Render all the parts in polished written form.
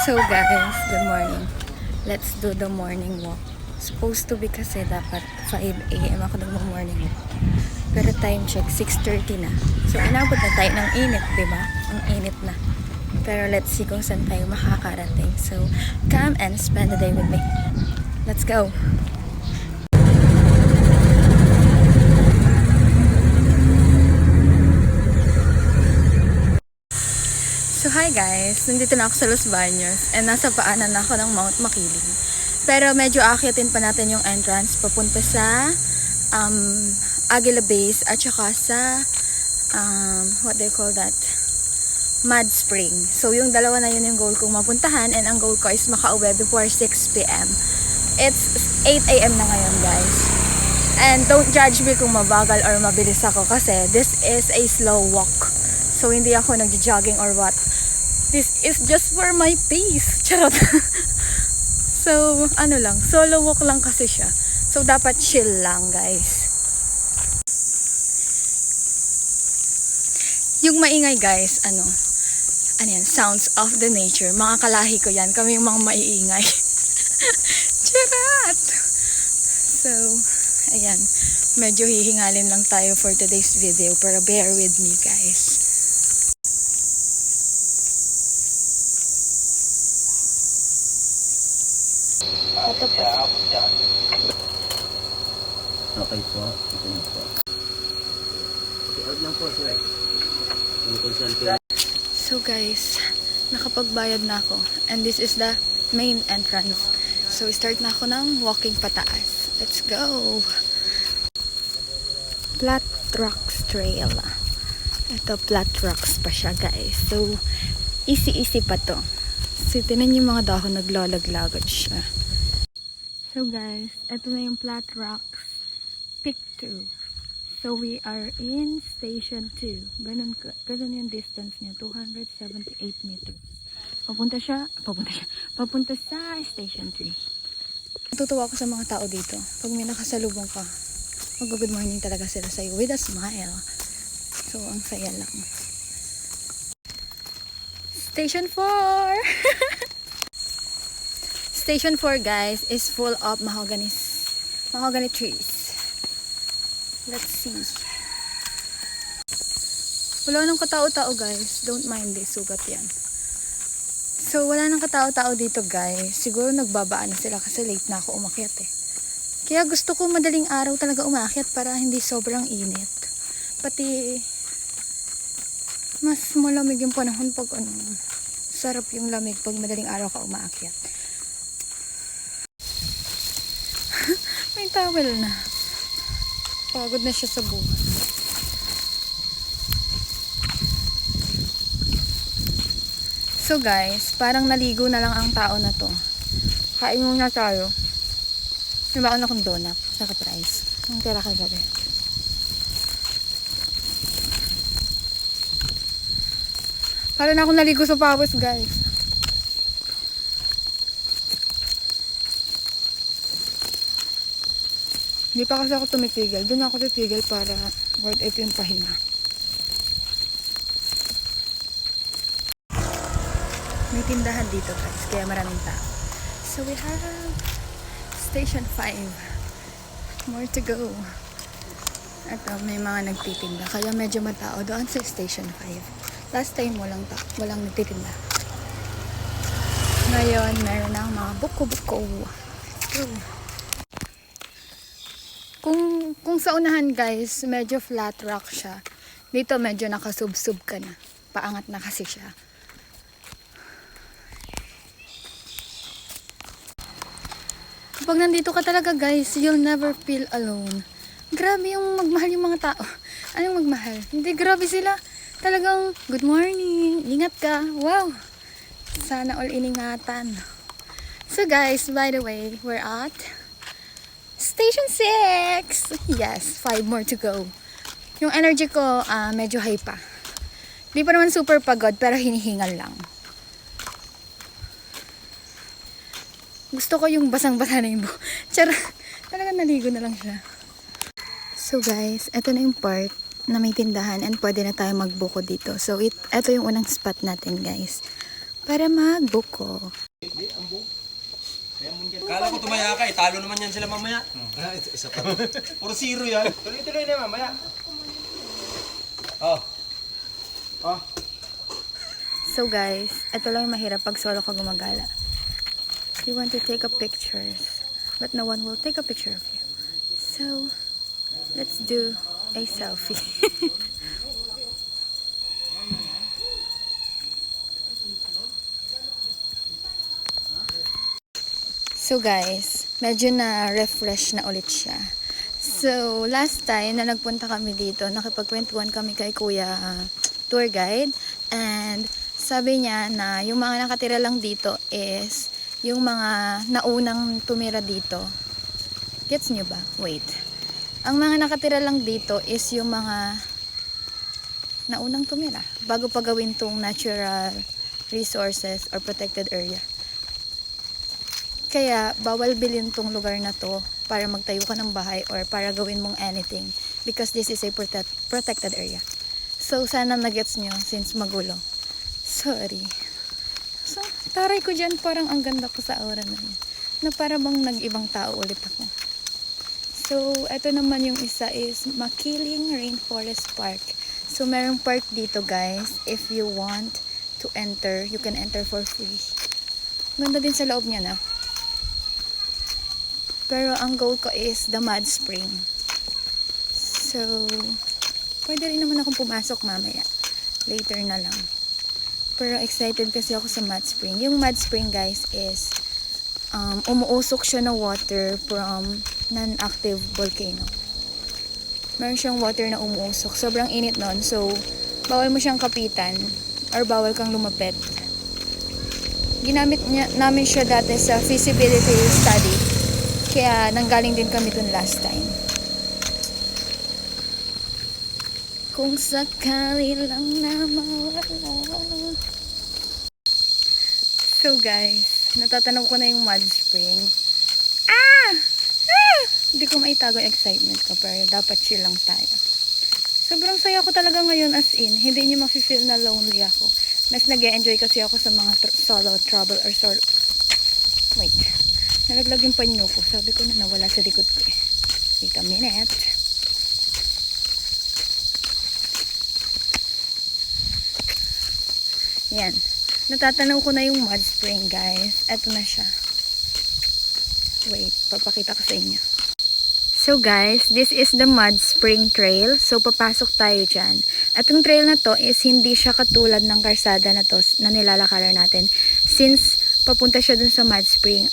So guys, good morning. Let's do the morning walk. Supposed to be kasi dapat 5 a.m. ako nagmo-morning walk. Pero time check, 6:30 na. So inabot na tayo ng init, di ba? Ang init na. Pero let's see kung saan tayo makakarating. So come and spend the day with me. Let's go! So hi guys, nandito na ako sa Los Baños and nasa paanan ako ng Mount Makiling. Pero medyo akyatin pa natin yung entrance papunta sa Aguila Base at saka sa what do you call that? Mud Spring. So yung dalawa na yun yung goal kong mapuntahan, and ang goal ko is makauwi before 6 p.m. It's 8 a.m. na ngayon guys. And don't judge me kung mabagal or mabilis ako kasi this is a slow walk. So hindi ako nagjo-jogging or what. This is just for my pace. Charot. So ano lang, solo walk lang kasi siya. So dapat chill lang guys. Yung maingay guys, ano yan, sounds of the nature. Mga kalahi ko yan, kami yung mga maiingay. Charot. So ayan, medyo hihingalin lang tayo for today's video, pero bear with me guys. Ito po. Okay po. Ito na po. Okay, out lang po sir. Yung consulting. So guys, nakapagbayad na ako. And this is the main entrance. So start na ako ng walking pataas. Let's go! Flat Rocks Trail. Ito, flat rocks pa siya guys. So, easy pa to. So, tinan yung mga dahon naglalaglagan siya. So guys, ito na yung Flat Rocks Peak 2. So we are in Station 2. Ganun yung distance niya, 278 meters. Papunta sa Station 3. Natutuwa ako sa mga tao dito. Pag may nakasalubong ka, mag-good morning talaga sila sa'yo with a smile. So ang saya lang. Station 4! Station 4 guys is full of mahogany trees. Let's see. Wala nang katao-tao guys. Don't mind this, sugat yan. So wala nang katao-tao dito guys. Siguro nagbabaan na sila kasi late na ako umakyat eh. Kaya gusto ko madaling araw talaga umakyat para hindi sobrang init. Pati mas malamig yung panahon pag sarap yung lamig pag madaling araw ka umaakyat. May towel na. Pagod na siya sa buhay. So guys, parang naligo na lang ang tao na to. Kain muna tayo. May baon akong donut sa price. Ang tira kagabi. Parang na ako naligo sa pawis guys. Hindi pa kasi ako tumitigil. Doon ako titigil para worth it yung pahinga. May tindahan dito guys, kaya maraming tao. So we have Station 5. More to go. Ito, may mga nagtitinda. Kaya medyo matao doon sa Station 5. Last time walang nagtitinda. Ngayon, meron ng mga buko-buko. Let's go. Kung sa unahan guys, medyo flat rock siya. Dito medyo nakasubsub ka na. Paangat na kasi siya. Kapag nandito ka talaga guys, you'll never feel alone. Grabe yung magmahal yung mga tao. Anong magmahal? Hindi, grabe sila. Talagang, good morning, ingat ka. Wow! Sana all iningatan. So guys, by the way, we're at Station 6! Yes, 5 more to go. Yung energy ko, medyo high pa. Di pa naman super pagod, pero hinihingal lang. Gusto ko yung basang-basa na yung buhok. Tsara, talaga naligo na lang siya. So guys, eto na yung part na may tindahan and pwede na tayo magbuko dito. So ito yung unang spot natin guys. para magbuko. Kala ko tumaya ka eh. Talo naman yan sila mamaya. Isa pa. Puro zero yan. Tuloy-tuloy na mamaya. Oh. Oh. So guys, ito lang yung mahirap pag solo ka gumagala. You want to take a pictures, but no one will take a picture of you. So, let's do a selfie. So guys, medyo na-refresh na ulit siya. So, last time na nagpunta kami dito, nakipagkwentuhan kami kay Kuya tour guide. And sabi niya na yung mga nakatira lang dito is yung mga naunang tumira dito. Gets nyo ba? Wait. Ang mga nakatira lang dito is yung mga naunang tumira bago pa gawin tong natural resources or protected area. Kaya bawal bilhin tong lugar na to para magtayo ka ng bahay or para gawin mong anything because this is a protected area. So sana nagets nyo since magulo. Sorry. So taray ko dyan, parang ang ganda ko sa aura na yun. Na para bang nag-ibang tao ulit ako. So ito naman yung isa is Makiling Rainforest Park. So merong park dito guys. If you want to enter, you can enter for free. Ganda din sa loob niya na. Pero ang goal ko is the mud spring. So, pwede rin naman akong pumasok mamaya. Later na lang. Pero excited kasi ako sa mud spring. Yung mud spring guys is umuusok siya na water from non-active volcano. Meron siyang water na umuusok. Sobrang init nun. So, bawal mo siyang kapitan or bawal kang lumapit. Ginamit namin siya dati sa feasibility study. Kaya nanggaling din kami dun last time. Kung sakali lang na mawala. So guys, natatanaw ko na yung mud spring. Hindi ko maitago yung excitement ko, pero dapat chill lang tayo. Sobrang saya ko talaga ngayon, as in. Hindi niyo mafe-feel na lonely ako. Mas nag-e-enjoy kasi ako sa mga solo travel or solo. Wait. Nalaglag yung panyo ko. Sabi ko na nawala sa likod ko eh. Wait a minute. Yan. Natatanaw ko na yung mud spring guys. Eto na siya. Wait, papakita ko sa inyo. So guys, this is the mud spring trail. So papasok tayo dyan. At yung trail na to is hindi siya katulad ng karsada na to na nilalakaran natin. Since papunta siya dun sa mud spring,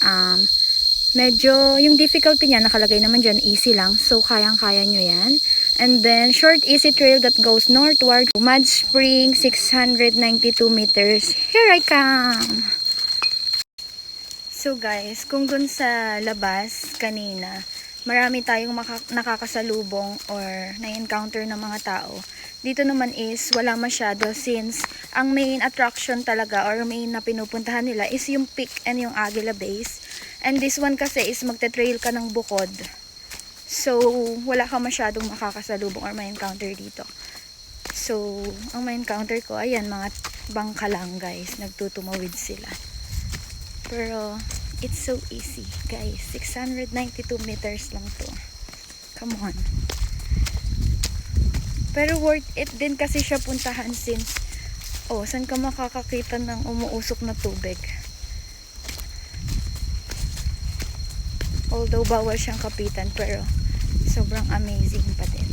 medyo yung difficulty niya nakalagay naman dyan, easy lang. So kayang-kaya nyo yan. And then short easy trail that goes northward. Mud spring 692 meters. Here I come. So guys, kung dun sa labas kanina, marami tayong nakakasalubong or na-encounter ng mga tao. Dito naman is wala masyado since ang main attraction talaga or main na pinupuntahan nila is yung peak and yung Aguila Base. And this one kasi is magte-trail ka ng bukod. So, wala ka masyadong makakasalubong or ma-encounter dito. So, ang ma-encounter ko, ayan, mga bangka lang guys. Nagtutumawid sila. Pero, it's so easy guys. 692 meters lang to. Come on. Pero worth it din kasi siya puntahan since saan ka makakakita ng umuusok na tubig. Although bawal siyang kapitan, pero sobrang amazing pa din.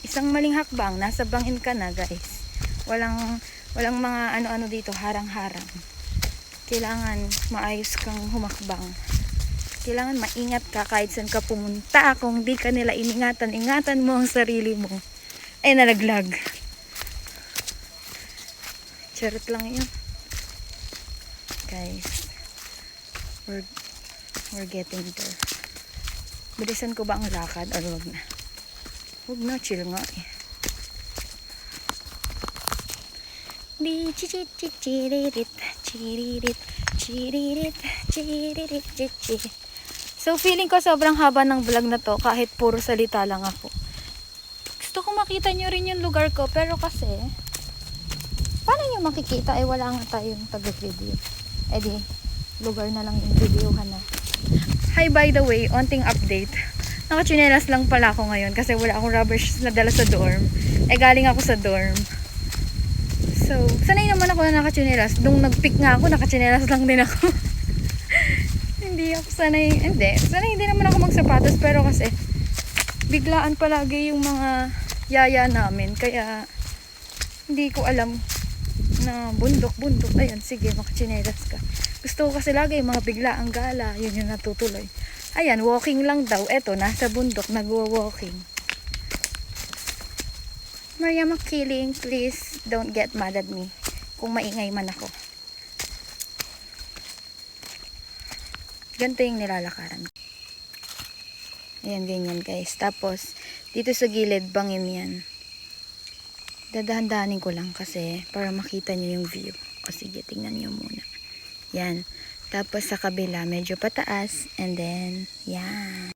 Isang maling hakbang, nasa bangin ka na guys. Walang mga ano-ano dito, harang-harang. Kailangan maayos kang humakbang. Kailangan maingat ka kahit saan ka pumunta. Kung di ka nila ingatan mo ang sarili mo. Ay, nalaglag. Charot lang yun. Guys, we're getting there. Bilisan ko ba ang lakad or wag na? Wag na, chill nga eh. Di chiririt. So feeling ko sobrang haba ng vlog na to kahit puro salita lang ako. Gusto ko makita nyo rin yung lugar ko pero kasi Paano nyo makikita? Eh, wala nga tayong taga-video. Eh di, lugar na lang yung videohan na. Hi, by the way, onting update. Nakachinelas lang pala ako ngayon kasi wala akong rubber shoes na dala sa dorm. Eh, galing ako sa dorm. So, sanay naman ako na nakachinelas. Nung nag-pick nga ako, nakachinelas lang din ako. Hindi ako sanay. Hindi. Sanay din naman ako magsapatos. Pero kasi, biglaan palagi yung mga yaya namin. Kaya, hindi ko alam na bundok. Ayun, sige, makachinelas ka. Gusto ko kasi lagi yung mga biglaang gala. Yun yung natutuloy. Ayan, walking lang daw. Eto, nasa bundok, nagwo-walking. Maria Makiling, please don't get mad at me kung maingay man ako. Ganito yung nilalakaran. Ayan, ganyan guys. Tapos, dito sa gilid, bangin yan. Dadahan-dahanin ko lang kasi para makita nyo yung view. O sige, tingnan nyo muna. Yan. Tapos sa kabila, medyo pataas. And then, yan.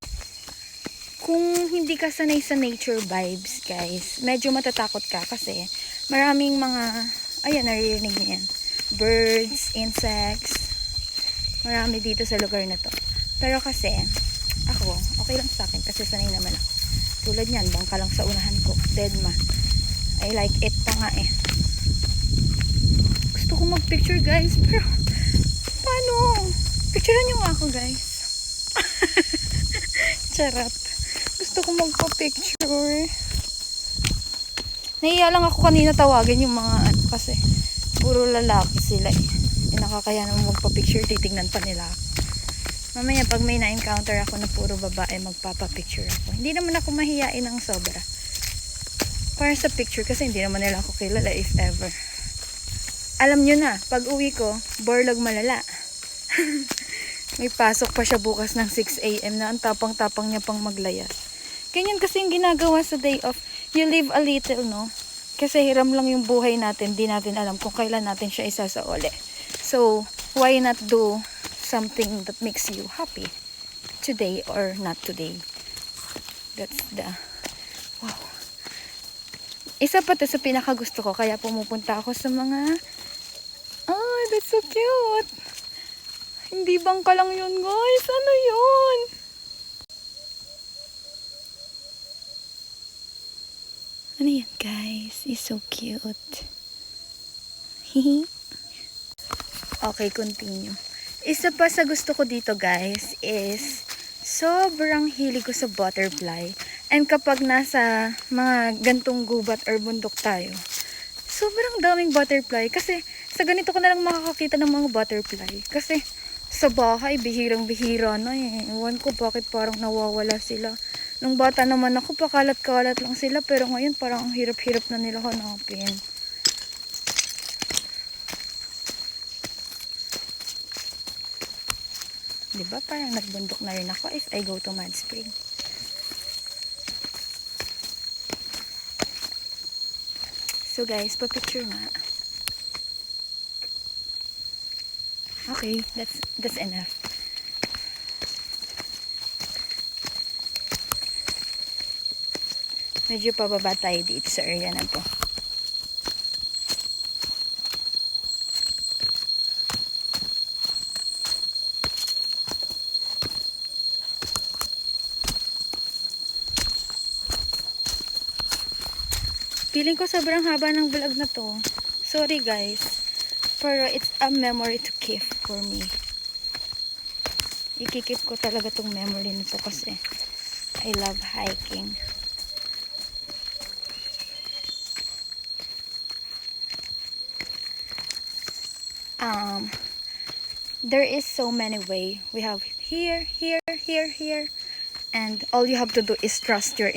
Kung hindi ka sanay sa nature vibes, guys, medyo matatakot ka kasi maraming mga, ayan, naririnig niyo yan. Birds, insects, marami dito sa lugar na to. Pero kasi, ako, okay lang sa akin kasi sanay naman ako. Tulad niyan, bangka lang sa unahan ko. Deadma. I like it pa nga eh. Gusto ko mag-picture, guys, pero paano? Picturean niyo nga ako, guys. Charot. Gusto ko magpa-picture. Nahiya lang ako kanina tawagin yung mga ano kasi puro lalaki sila eh. Nakakaya naman magpa-picture, titignan pa nila ako. Mamaya pag may na-encounter ako na puro babae, magpapa-picture ako. Hindi naman ako mahiyain ng sobra. Para sa picture kasi hindi naman nila ako kilala if ever. Alam nyo na, pag uwi ko, borlog malala. May pasok pa siya bukas ng 6 AM na ang tapang-tapang niya pang maglayas. Ganyan kasi yung ginagawa sa day off. You live a little, no? Kasi hiram lang yung buhay natin. Di natin alam kung kailan natin siya isasauli. So, why not do something that makes you happy? Today or not today. That's the... Wow. Isa pa to sa pinakagusto ko. Kaya pumupunta ako sa mga... Oh, that's so cute! Hindi bangka lang yun, guys. Ano yun? Ano yan, guys? It's so cute. Okay, continue. Isa pa sa gusto ko dito, guys, is sobrang hilig ko sa butterfly. And kapag nasa mga gantong gubat or bundok tayo, sobrang daming butterfly. Kasi sa ganito ko na lang makakakita ng mga butterfly. Kasi sa bahay, bihirang-bihira na eh. Ewan ko bakit parang nawawala sila. Nung bata naman ako, pakalat-kalat lang sila. Pero ngayon, parang ang hirap-hirap na nila hanapin. Diba? Parang nagbundok na rin ako if I go to Mad Spring. So guys, pa-picture nga. Okay, that's enough. Medyo pababa tayo dito sa area na to. Feeling ko sobrang haba ng vlog na to. Sorry guys. Pero it's a memory to keep for me. Ikikip ko talaga tong memory nito kasi I love hiking. There is so many ways. We have here, and all you have to do is trust your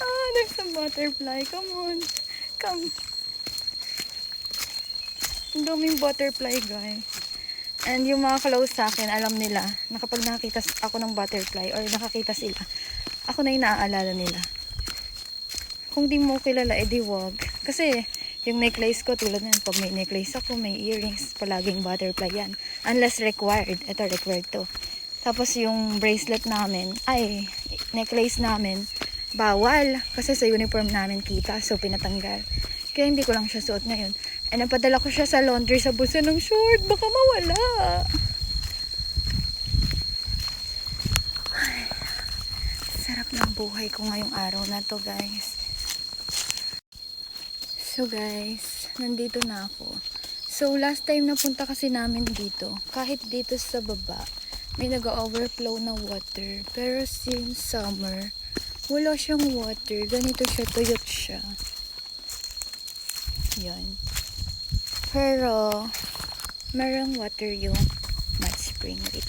Oh, there's a butterfly. Come on. Come. Ang daming butterfly, guys. And yung mga close sa akin, alam nila na kapag nakakita ako ng butterfly or nakakita sila, ako na yung naaalala nila. Kung di mo kilala, edi wag. Kasi yung necklace ko, tulad yan, pag may necklace ako, may earrings, palaging butterfly yan. Unless required. Ito, required to. Tapos yung bracelet namin, necklace namin, bawal. Kasi sa uniform namin kita, so pinatanggal. Kaya hindi ko lang siya suot ngayon. And napadala ko siya sa laundry sa bulsa ng short. Baka mawala. Ay, sarap ng buhay ko ngayong araw na to, guys. So guys, nandito na ako. So last time napunta kasi namin dito, kahit dito sa baba, may nag-overflow na water. Pero since summer, wala siyang water. Ganito siya, tuyot siya. Yan. Pero, merong water yung mud spring. Wait.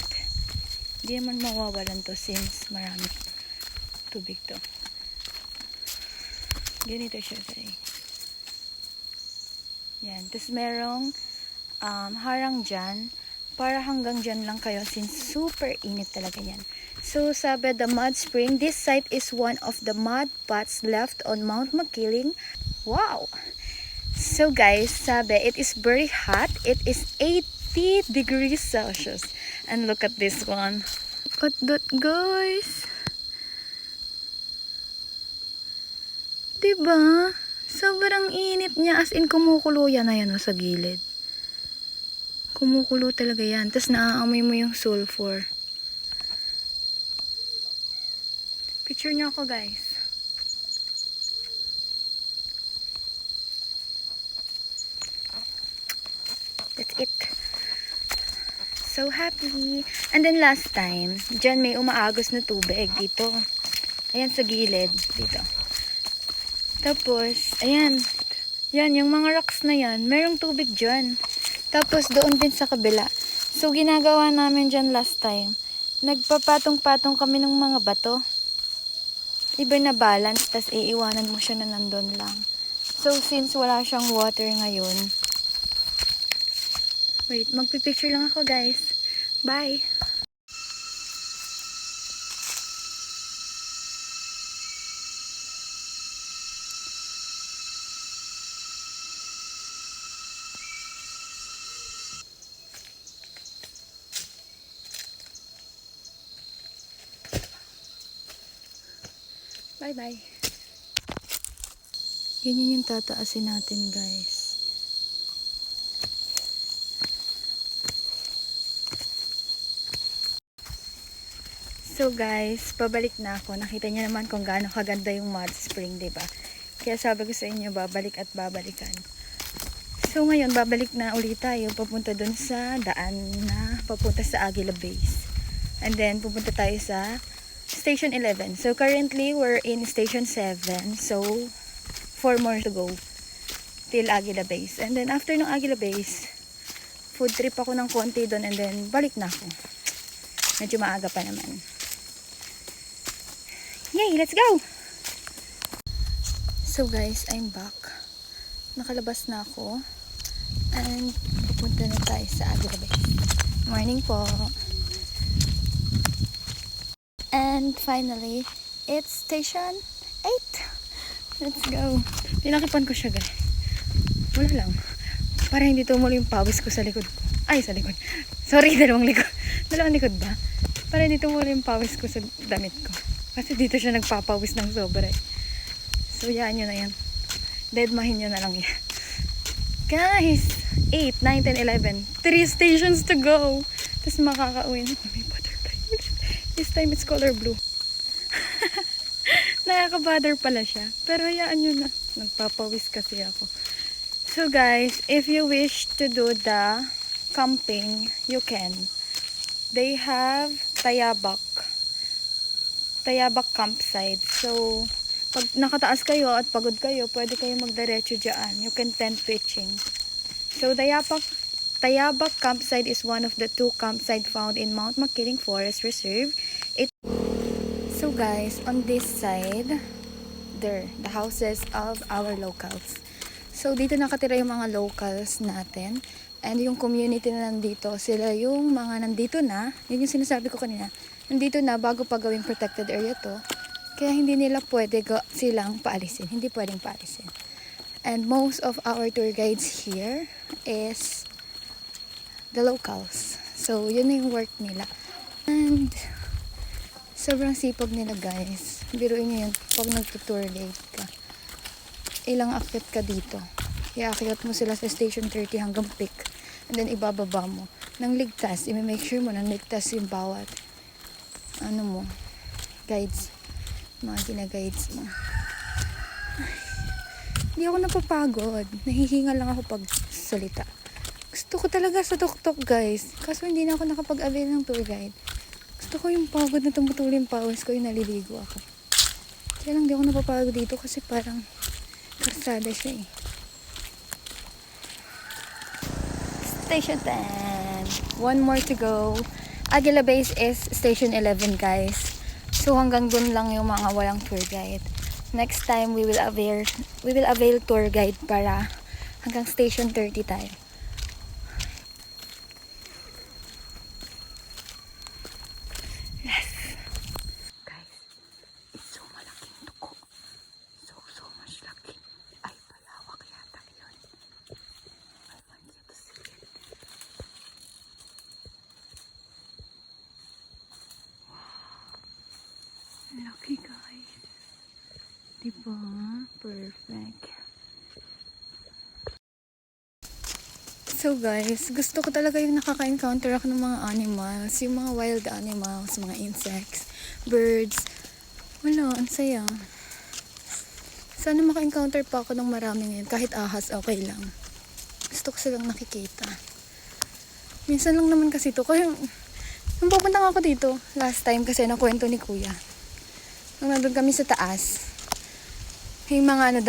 Hindi naman mawawalan to since marami tubig to. Ganito siya, guys. Yan. Tapos merong harang dyan. Para hanggang dyan lang kayo since super init talaga yan. So, sabi the mud spring, this site is one of the mud pots left on Mount Makiling. Wow! So guys, sabi, it is very hot. It is 80 degrees Celsius. And look at this one. What that, guys? Diba? Sobrang init niya. As in, kumukulo yan na yan sa gilid. Kumukulo talaga yan. Tapos naaamoy mo yung sulfur. Picture niyo ako, guys. That's it. So happy. And then last time, dyan may umaagos na tubig dito. Ayan sa gilid. Dito. Tapos, ayan. Yan, yung mga rocks na yan. Merong tubig dyan. Tapos, doon din sa kabila. So, ginagawa namin dyan last time. Nagpapatong-patong kami ng mga bato. Iba na balance, tas iiwanan mo siya na nandun lang. So, since wala siyang water ngayon, wait, magpipicture lang ako, guys. Bye! Bye-bye. Ganyan yung tataasin natin, guys. So guys, pabalik na ako. Nakita niyo naman kung gaano kaganda yung mud spring, diba? Kaya sabi ko sa inyo, babalik at babalikan. So ngayon, babalik na ulit tayo. Papunta dun sa daan na papunta sa Aguila Base. And then, pupunta tayo sa Station 11. So currently, we're in Station 7. So, 4 more to go till Aguila Base. And then, after ng Aguila Base, food trip ako ng konti doon and then, balik na ako. Medyo maaga pa naman. Yay! Let's go! So guys, I'm back. Nakalabas na ako. And, pupunta na tayo sa Aguila Base. Morning po! And finally, it's station 8. Let's go. Pinakipan ko siya, guys. Wala lang. Para hindi tumulo yung pawis ko sa likod ko. Ay, sa likod. Sorry, dalawang likod. Dalawang likod ba? Para hindi tumulo yung pawis ko sa damit ko. Kasi dito siya nagpapawis ng sobra. So, yan nyo na yan. Deadmahin nyo na lang yan. Guys, 8, 9, 10, 11. 3 stations to go. Tapos makakauwi na. May butterfly. This time it's color blue. Nakaka-bother pala siya. Pero hayaan nyo na. Nagpapawis kasi ako. So guys, if you wish to do the camping, you can. They have Tayabak campsite. So, pag nakataas kayo at pagod kayo, pwede kayo magdiretso dyan. You can tent pitching. So, Tayabak campsite is one of the 2 campsites found in Mount Makiling Forest Reserve. So guys, on this side, there, the houses of our locals. So dito nakatira yung mga locals natin. And yung community na nandito, sila yung mga nandito na, yun yung sinasabi ko kanina, nandito na bago pa gawing protected area to. Kaya hindi nila pwede silang paalisin. Hindi pwedeng paalisin. And most of our tour guides here is the locals. So, yun yung work nila. And sobrang sipag nila, guys. Biruin niyo yun, pag nagtutour guide ka. Ilang akyat ka dito. Iakyat mo sila sa station 30 hanggang peak. And then ibababa mo. Nang ligtas, i-make sure mo nang ligtas yung bawat guides. Mga gina-guides mo. Hindi ako napapagod. Nahihinga lang ako pag salita. Gusto ko talaga sa tuk-tuk guys. Kaso hindi na ako nakapag-avail ng tour guide. Gusto ko yung pagod na tumutuloy yung pawis ko, yung naliligo ako. Kaya lang di ako napapagod dito kasi parang karsada siya eh. Station 10. One more to go. Aguila Base is station 11 guys. So hanggang dun lang yung mga walang tour guide. Next time we will avail tour guide para hanggang station 30 tayo. Yes. Guys, it's so malaking tuko. So much laki. Ay, palawak yata yun. I want you to see it. Lucky guys. Diba? Perfect. So guys, gusto ko talaga yung nakaka-encounter ako ng mga animals. Yung mga wild animals, mga insects, birds. Wala, ang saya. Sana maka-encounter pa ako ng marami ngayon. Kahit ahas, okay lang. Gusto ko silang nakikita. Minsan lang naman kasi ito. Kaya nung pupunta ako dito, last time kasi nakwento ni kuya. Nung nandun kami sa taas, yung mga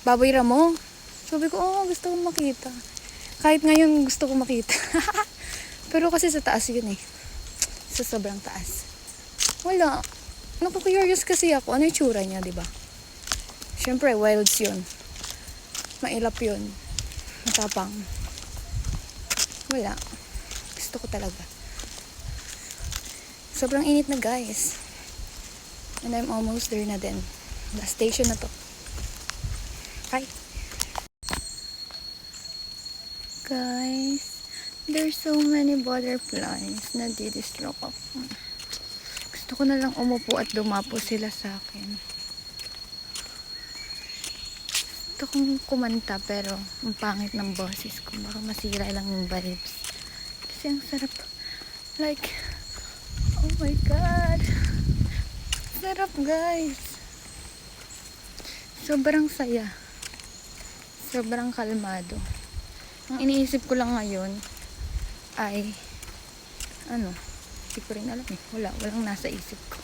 baboy ramo. Sabi ko, gusto kong makita. Kahit ngayon gusto kong makita. Pero kasi sa taas yun eh. Sa sobrang taas. Wala. Naku-curious kasi ako. Ano yung tsura niya, diba? Siyempre, wilds yun. Mailap yun. Matapang. Wala. Gusto ko talaga. Sobrang init na guys. And I'm almost there na din. Last station na to. Bye! Guys, there's so many butterflies na didistract ako. Gusto ko na lang umupo at dumapo sila sa akin. Gusto kong kumanta pero ang pangit ng boses ko. Baka masira lang yung vibes. Kasi ang sarap. Like, oh my God. Sarap guys. Sobrang saya. Sobrang kalmado. Ang iniisip ko lang ngayon ay hindi ko rin alam eh. Walang nasa isip ko.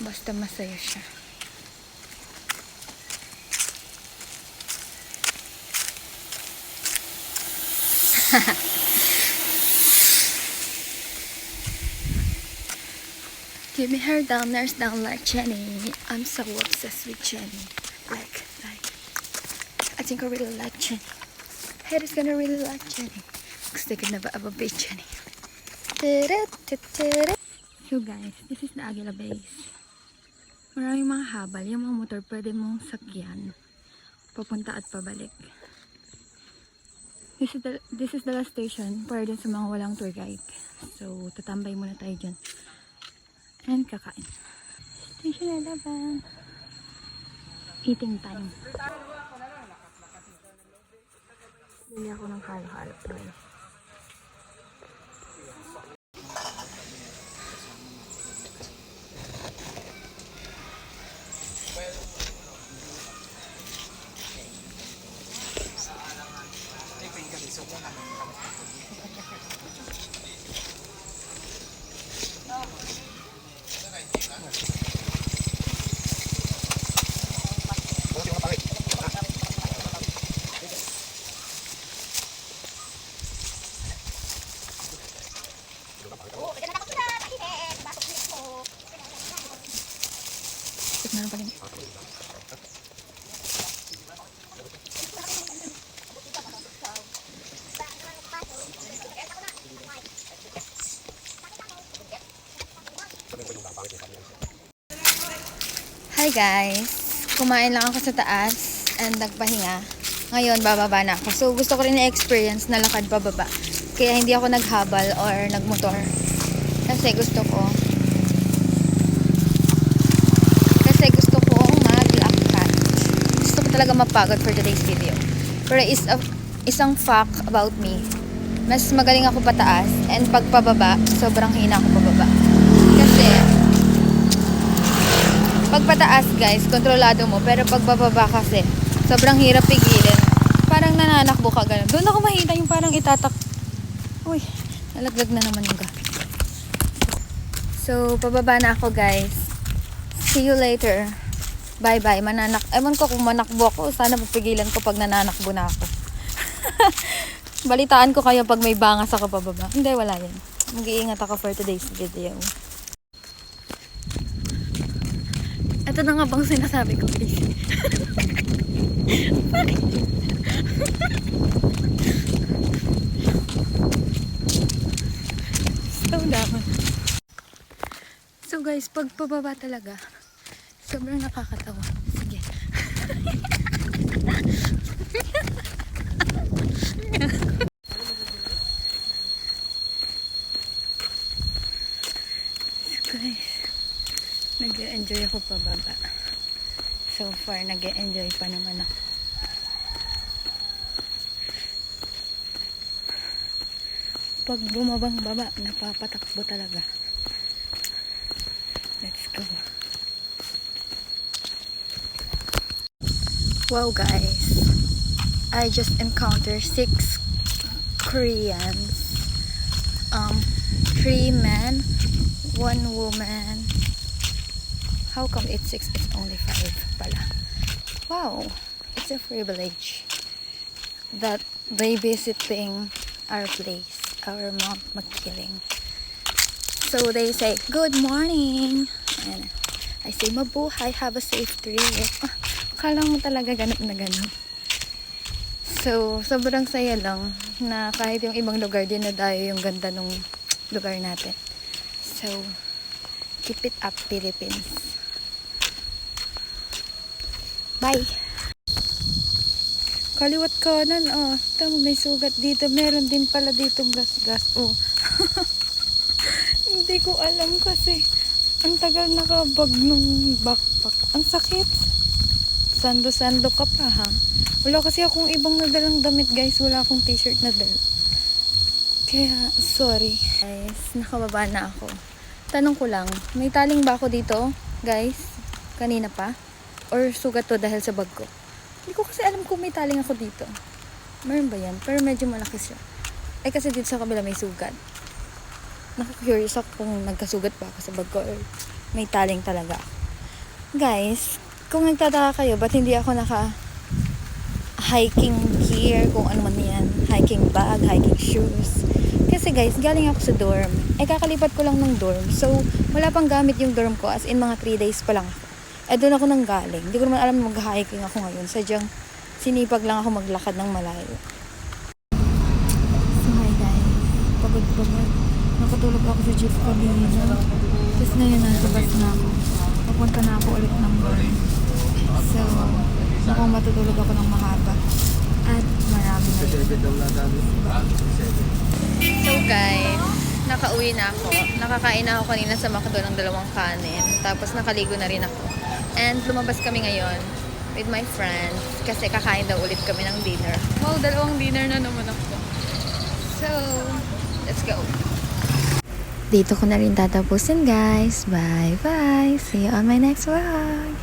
Basta masaya siya. Give me her down, nurse down like Jenny. I'm so obsessed with Jenny. Like. I think I really like Jenny. Haters gonna really like Jenny. Gusto ko na ba ababay Jenny? So guys, this is the Aguila Base. Maraming mga habal. Yung mga motor pwede mong sakyan. Papunta at pabalik. This is the last station para din sa mga walang tour guide. So, tatambay muna tayo dyan. And kakain. Station 11. Eating time. Bili ako ng halo-halo guys. Meron pa rin. Hi guys! Kumain lang ako sa taas and nagpahinga. Ngayon bababa na ako. So gusto ko rin i-experience na lakad pababa. Kaya hindi ako naghabal or nagmotor. Kasi gusto ko talaga mapagod for today's video. Pero isang fact about me, mas magaling ako pataas, and pag pababa, sobrang hina ako pababa. Kasi, pag pataas guys, kontrolado mo, pero pag bababa kasi, sobrang hirap pigilin. Parang nananakbo ka ganun. Doon ako mahina yung parang itatak. Uy, nalaglag na naman yung gamit. So, pababa na ako guys. See you later. Bye-bye. Ewan ko kung manakbo ako. Sana mapigilan ko pag nananakbo na ako. Balitaan ko kayo pag may bangas ako pababa. Hindi, wala yan. Mag-iingat ako for today's video. Ito na nga bang sinasabi ko guys. So down. So guys, pag pababa talaga, sobrang nakakatawa. Sige. So guys, nag-enjoy ako pababa. So far, nag-enjoy pa naman ako. Pag bumabang baba, napapatakbo talaga. Let's go. Wow guys, I just encountered 6 Koreans. 3 men, 1 woman. How come it's 6? It's only 5 pala. Wow, it's a privilege that they visiting our place, our Mount Makiling. So they say, good morning. And I say, mabuhay, have a safe trip. Akala mo talaga ganap na ganap. So, sobrang saya lang na kahit yung ibang lugar din na dayo yung ganda nung lugar natin. So, keep it up, Philippines. Bye! Kaliwat kanan, tama, may sugat dito. Meron din pala ditong gas-gas. Hindi ko alam kasi ang tagal nakabag nung backpack. Ang sakit. Sando-sando ka pa ha. Wala kasi akong ibang nadalang damit guys. Wala akong t-shirt na dala. Kaya sorry. Guys, nakababa na ako. Tanong ko lang, may taling ba ako dito guys? Kanina pa? Or sugat to dahil sa bag ko? Hindi ko kasi alam kung may taling ako dito. Meron ba yan? Pero medyo malaki siya. Eh kasi dito sa kabila may sugat. Naku-curious ako kung nagkasugat ba ako sa bag ko or may taling talaga ako. Guys, kung nagtataka kayo, ba't hindi ako hiking gear, kung ano man yan, hiking bag, hiking shoes. Kasi guys, galing ako sa dorm. Eh kakalipat ko lang ng dorm. So, wala pang gamit yung dorm ko as in mga 3 days pa lang ako. Eh doon ako nang galing. Hindi ko naman alam na mag-hiking ako ngayon. Sadyang sinipag lang ako maglakad ng malayo. So hi guys, pagod-pagod. Nakatulog ako sa jeep kanina. Tapos ngayon nasa bus na ako. Papunta na ako ulit ng dorm. So, mukhang matutulog ako ng mahaba. At marami na yun. So guys, nakauwi na ako. Nakakain na ako kanina sa McDo ng 2 kanin. Tapos nakaligo na rin ako. And lumabas kami ngayon with my friends. Kasi kakain daw ulit kami ng dinner. Wow, 2 dinner na naman ako. So, let's go. Dito ko na rin tatapusin guys. Bye bye. See you on my next vlog.